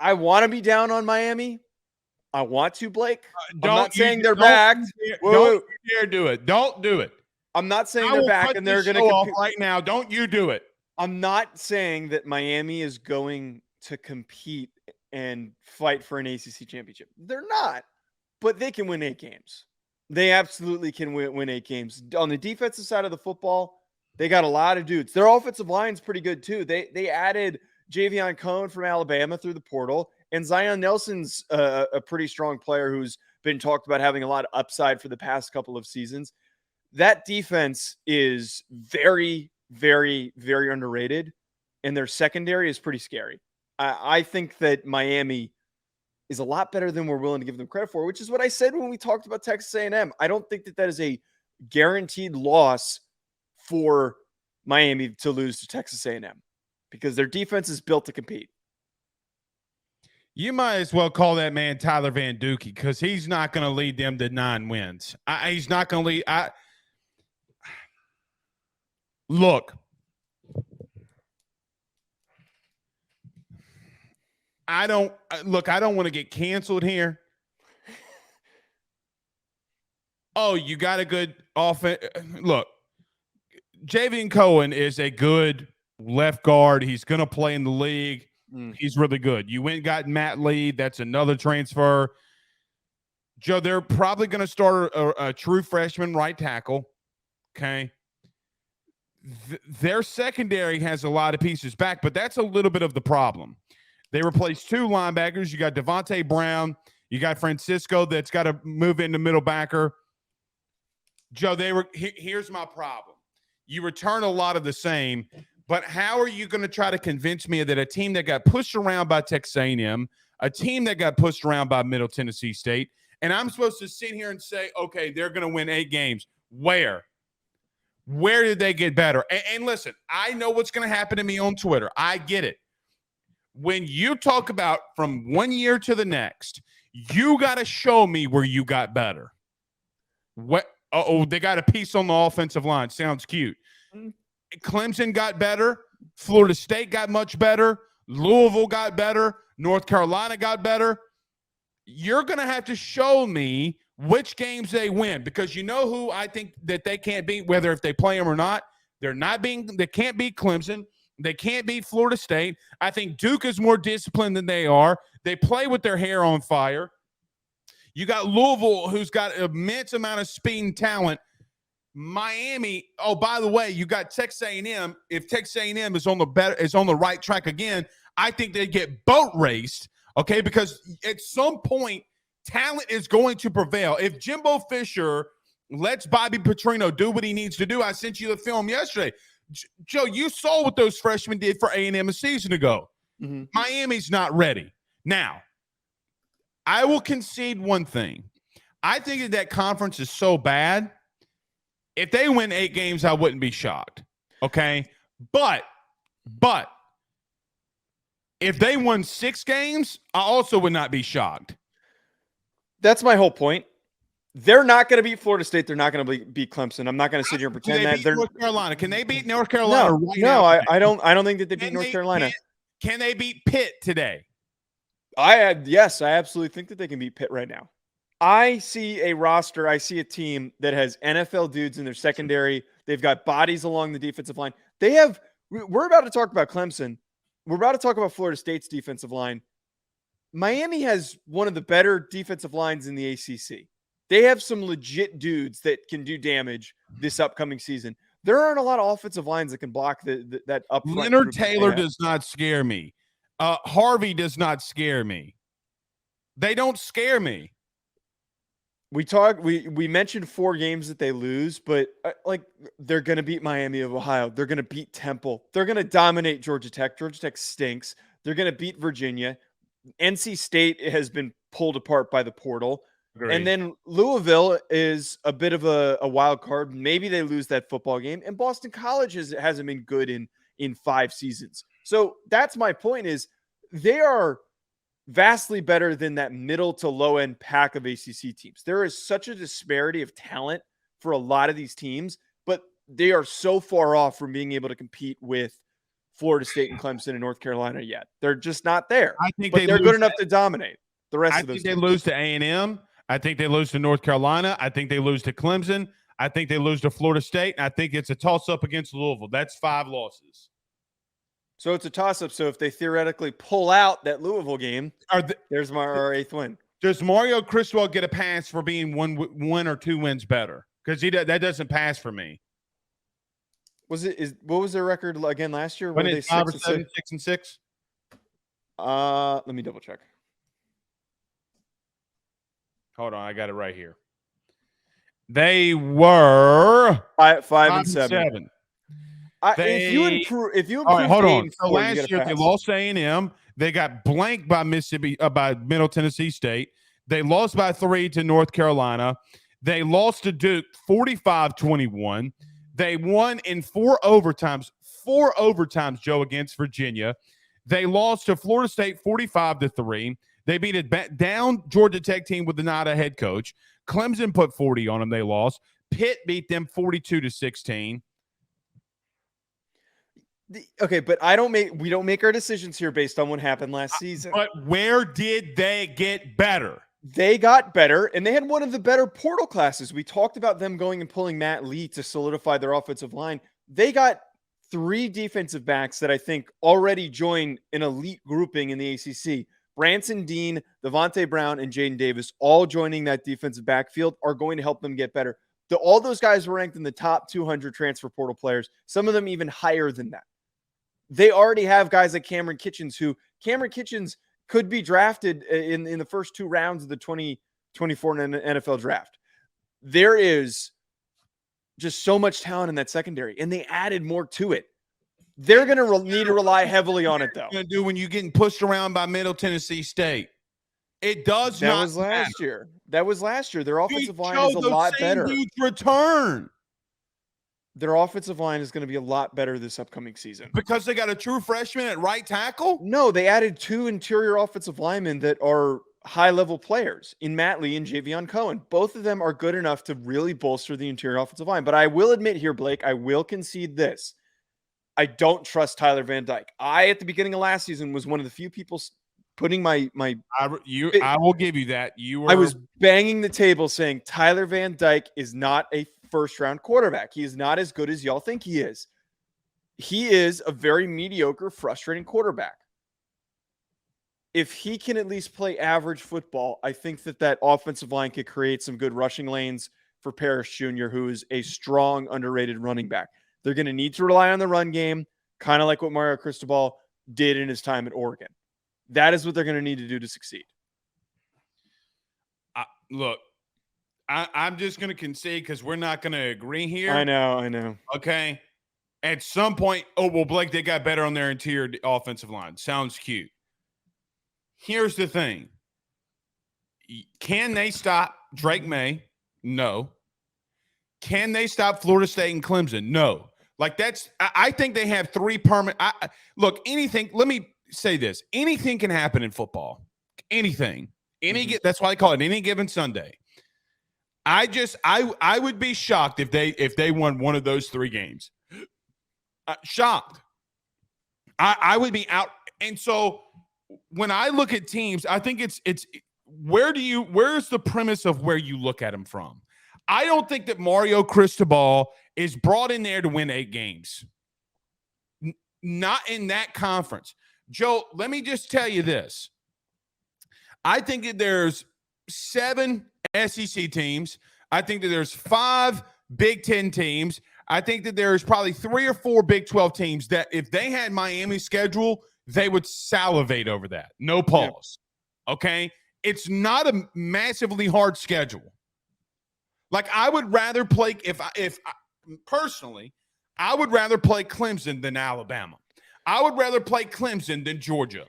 I want to be down on Miami. I want to, Blake. I'm not saying they're back. Don't you dare do it. Don't do it. I'm not saying they're back and they're going to off right now. Don't you do it. I'm not saying that Miami is going to compete and fight for an ACC championship. They're not, but they can win 8 games. They absolutely can win 8 games. On the defensive side of the football, they got a lot of dudes. Their offensive line's pretty good too. They added Javion Cohen from Alabama through the portal, and Zion Nelson's a pretty strong player who's been talked about having a lot of upside for the past couple of seasons. That defense is very, very, very underrated, and their secondary is pretty scary. I think that Miami is a lot better than we're willing to give them credit for, which is what I said when we talked about Texas A&M. I don't think that is a guaranteed loss for Miami to lose to Texas A&M because their defense is built to compete. You might as well call that man Tyler Van Duke because he's not going to lead them to 9 wins. He's not going to lead. Look, I don't want to get canceled here. Oh, you got a good offense. Look, Javion Cohen is a good left guard. He's going to play in the league. He's really good. You went and got Matt Lee. That's another transfer. Joe, they're probably going to start a true freshman right tackle. Okay. Their secondary has a lot of pieces back, but that's a little bit of the problem. They replaced 2 linebackers. You got Devontae Brown. You got Francisco that's got to move into middle backer. Joe, here's my problem. You return a lot of the same, but how are you going to try to convince me that a team that got pushed around by Texas A&M, a team that got pushed around by Middle Tennessee State, and I'm supposed to sit here and say, okay, they're going to win 8 games. Where? Where did they get better? And listen, I know what's going to happen to me on Twitter. I get it. When you talk about from one year to the next, you got to show me where you got better. What? They got a piece on the offensive line. Sounds cute. Clemson got better. Florida State got much better. Louisville got better. North Carolina got better. You're going to have to show me which games they win because you know who I think that they can't beat, whether if they play them or not. They can't beat Clemson. They can't beat Florida State. I think Duke is more disciplined than they are. They play with their hair on fire. You got Louisville, who's got an immense amount of speed and talent. Miami. Oh, by the way, you got Texas A&M. If Texas A&M is on the right track again, I think they get boat raced. Okay, because at some point, talent is going to prevail. If Jimbo Fisher lets Bobby Petrino do what he needs to do, I sent you the film yesterday. Joe, you saw what those freshmen did for A&M a season ago. Mm-hmm. Miami's not ready. Now, I will concede one thing. I think that conference is so bad. If they win 8 games, I wouldn't be shocked. Okay? But if they won 6 games, I also would not be shocked. That's my whole point. They're not going to beat Florida State. They're not going to beat Clemson. I'm not going to sit here and pretend that they're North Carolina. Can they beat North Carolina? I don't think that they beat North Carolina. Can they beat Pitt today? Yes, I absolutely think that they can beat Pitt right now. I see a roster. I see a team that has NFL dudes in their secondary. They've got bodies along the defensive line. We're about to talk about Clemson. We're about to talk about Florida State's defensive line. Miami has one of the better defensive lines in the ACC. They have some legit dudes that can do damage this upcoming season. There aren't a lot of offensive lines that can block that up front. Leonard Taylor does not scare me. Harvey does not scare me. They don't scare me. We mentioned 4 games that they lose, but they're going to beat Miami of Ohio. They're going to beat Temple. They're going to dominate Georgia Tech. Georgia Tech stinks. They're going to beat Virginia. NC State has been pulled apart by the portal. Agreed. And then Louisville is a bit of a wild card. Maybe they lose that football game. And Boston College hasn't been good in 5 seasons. So that's my point is they are vastly better than that middle to low end pack of ACC teams. There is such a disparity of talent for a lot of these teams, but they are so far off from being able to compete with Florida State and Clemson and North Carolina yet. They're just not there. I think but they're good enough to dominate the rest of those I think they teams. lose to A&M. I think they lose to North Carolina. I think they lose to Clemson. I think they lose to Florida State. And I think it's a toss-up against Louisville. That's 5 losses. So it's a toss-up. So if they theoretically pull out that Louisville game, there's our 8th win. Does Mario Cristobal get a pass for being one or 2 wins better? Because that doesn't pass for me. What was their record again last year? Were they 5 or 7, 6 and 6? Let me double check. Hold on, I got it right here. They were 5 and 7. If you improve, all right, hold on. So 4, last year they lost to A&M. They got blanked by by Middle Tennessee State. They lost by 3 to North Carolina. They lost to Duke 45-21. They won in 4 overtimes. 4 overtimes, Joe, against Virginia. They lost to Florida State 45-3. They beat a down Georgia Tech team with not a head coach. Clemson put 40 on them. They lost. Pitt beat them 42-16. Okay, but we don't make our decisions here based on what happened last season. But where did they get better? They got better, and they had one of the better portal classes. We talked about them going and pulling Matt Lee to solidify their offensive line. They got 3 defensive backs that I think already join an elite grouping in the ACC. Branson Dean, Devontae Brown, and Jaden Davis, all joining that defensive backfield, are going to help them get better. All those guys were ranked in the top 200 transfer portal players, some of them even higher than that. They already have guys like Cameron Kitchens could be drafted in the first 2 rounds of the 2024 NFL draft. There is just so much talent in that secondary, and they added more to it. They're going to need to rely heavily on it, though. What are you going to do when you're getting pushed around by Middle Tennessee State? It does that not was last matter. year. That was last year. Their offensive line is a lot better. Return. Their offensive line is going to be a lot better this upcoming season. Because they got a true freshman at right tackle? No, they added 2 interior offensive linemen that are high-level players in Matt Lee and Javion Cohen. Both of them are good enough to really bolster the interior offensive line. But I will admit here, Blake, I will concede this. I don't trust Tyler Van Dyke. At the beginning of last season, was one of the few people putting I will give you that. I was banging the table saying Tyler Van Dyke is not a first-round quarterback. He is not as good as y'all think he is. He is a very mediocre, frustrating quarterback. If he can at least play average football, I think that offensive line could create some good rushing lanes for Parrish Jr., who is a strong, underrated running back. They're going to need to rely on the run game, kind of like what Mario Cristobal did in his time at Oregon. That is what they're going to need to do to succeed. Look, I'm just going to concede because we're not going to agree here. I know. Okay. At some point, Blake, they got better on their interior offensive line. Sounds cute. Here's the thing. Can they stop Drake May? No. Can they stop Florida State and Clemson? No. I think they have 3 permanent. Look, anything. Let me say this: anything can happen in football. Anything. That's why I call it any given Sunday. I would be shocked if they won one of those 3 games. Shocked. I would be out. And so when I look at teams, I think it's where's the premise of where you look at them from? I don't think that Mario Cristobal is brought in there to win 8 games. Not in that conference. Joe, let me just tell you this. I think that there's 7 SEC teams. I think that there's 5 Big Ten teams. I think that there's probably 3 or 4 Big 12 teams that if they had Miami's schedule, they would salivate over that. No pause. Yeah. Okay? It's not a massively hard schedule. I would rather play personally, I would rather play Clemson than Alabama. I would rather play Clemson than Georgia.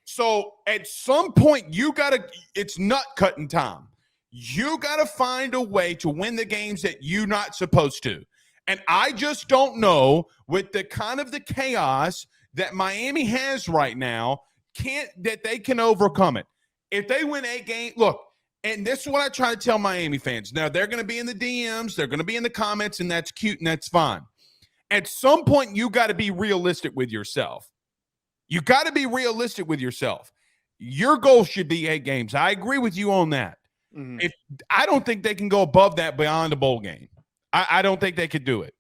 So at some point, it's nut cutting time. You got to find a way to win the games that you're not supposed to. And I just don't know with the kind of the chaos that Miami has right now, that they can overcome it. If they win 8 games, look, and this is what I try to tell Miami fans. Now, they're going to be in the DMs. They're going to be in the comments, and that's cute, and that's fine. At some point, you got to be realistic with yourself. You got to be realistic with yourself. Your goal should be 8 games. I agree with you on that. Mhm. If I don't think they can go above that beyond a bowl game. I don't think they could do it.